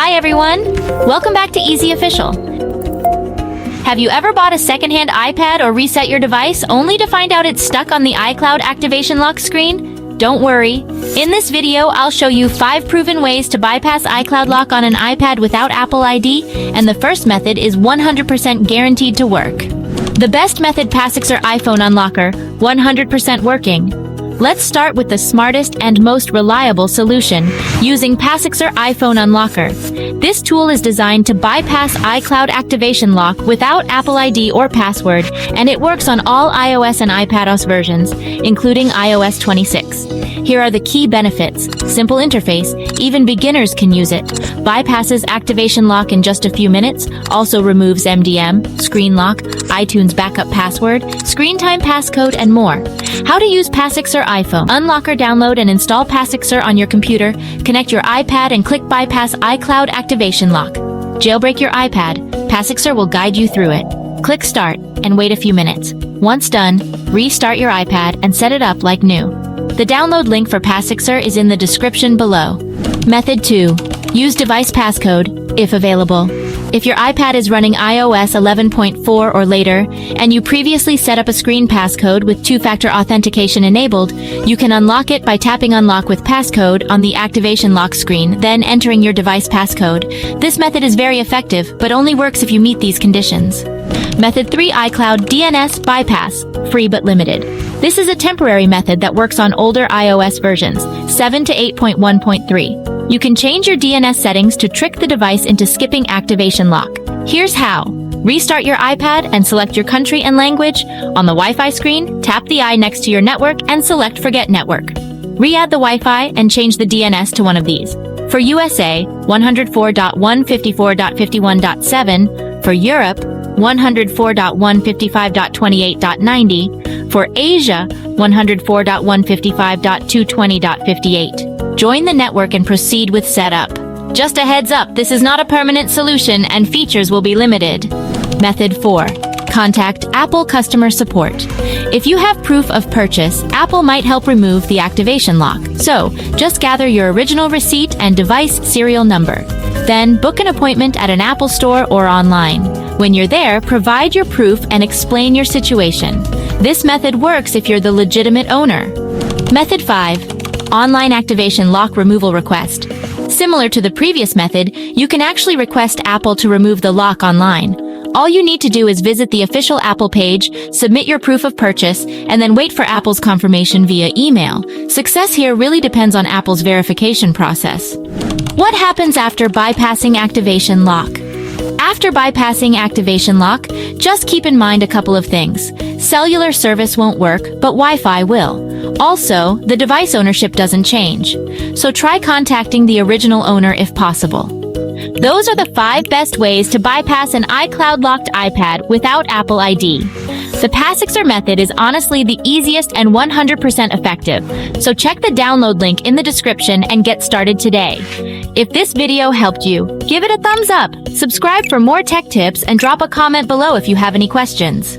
Hi everyone! Welcome back to Eassiy Official. Have you ever bought a secondhand iPad or reset your device only to find out it's stuck on the iCloud activation lock screen? Don't worry. In this video, I'll show you 5 proven ways to bypass iCloud lock on an iPad without Apple ID, and the first method is 100% guaranteed to work. The best method: Passixer iPhone Unlocker, 100% working. Let's start with the smartest and most reliable solution, using Passixer iPhone Unlocker. This tool is designed to bypass iCloud activation lock without Apple ID or password, and it works on all iOS and iPadOS versions, including iOS 26. Here are the key benefits. Simple interface, even beginners can use it. Bypasses activation lock in just a few minutes, also removes MDM, screen lock, iTunes backup password, screen time passcode, and more. How to use Passixer iPhone Unlocker: download and install Passixer on your computer, connect your iPad and click Bypass iCloud Activation Lock. Jailbreak your iPad. Passixer will guide you through it. Click Start and wait a few minutes. Once done, restart your iPad and set it up like new. The download link for Passixer is in the description below. Method 2. Use device passcode, if available. If your iPad is running iOS 11.4 or later, and you previously set up a screen passcode with two-factor authentication enabled, you can unlock it by tapping Unlock with Passcode on the activation lock screen, then entering your device passcode. This method is very effective, but only works if you meet these conditions. Method 3. iCloud DNS Bypass, free but limited. This is a temporary method that works on older iOS versions, 7 to 8.1.3. You can change your DNS settings to trick the device into skipping activation lock. Here's how. Restart your iPad and select your country and language. On the Wi-Fi screen, tap the eye next to your network and select Forget Network. Re-add the Wi-Fi and change the DNS to one of these. For USA, 104.154.51.7. For Europe, 104.155.28.90. For Asia, 104.155.220.58. Join the network and proceed with setup. Just a heads up, this is not a permanent solution and features will be limited. Method 4. Contact Apple Customer Support. If you have proof of purchase, Apple might help remove the activation lock. So, just gather your original receipt and device serial number. Then, book an appointment at an Apple store or online. When you're there, provide your proof and explain your situation. This method works if you're the legitimate owner. Method 5. Online activation lock removal request. Similar to the previous method, you can actually request Apple to remove the lock online. All you need to do is visit the official Apple page, submit your proof of purchase, and then wait for Apple's confirmation via email. Success here really depends on Apple's verification process. What happens after bypassing activation lock? After bypassing activation lock, just keep in mind a couple of things. Cellular service won't work, but Wi-Fi will. Also, the device ownership doesn't change. So try contacting the original owner if possible. Those are the 5 best ways to bypass an iCloud-locked iPad without Apple ID. The Passixer method is honestly the easiest and 100% effective, so check the download link in the description and get started today. If this video helped you, give it a thumbs up, subscribe for more tech tips, and drop a comment below if you have any questions.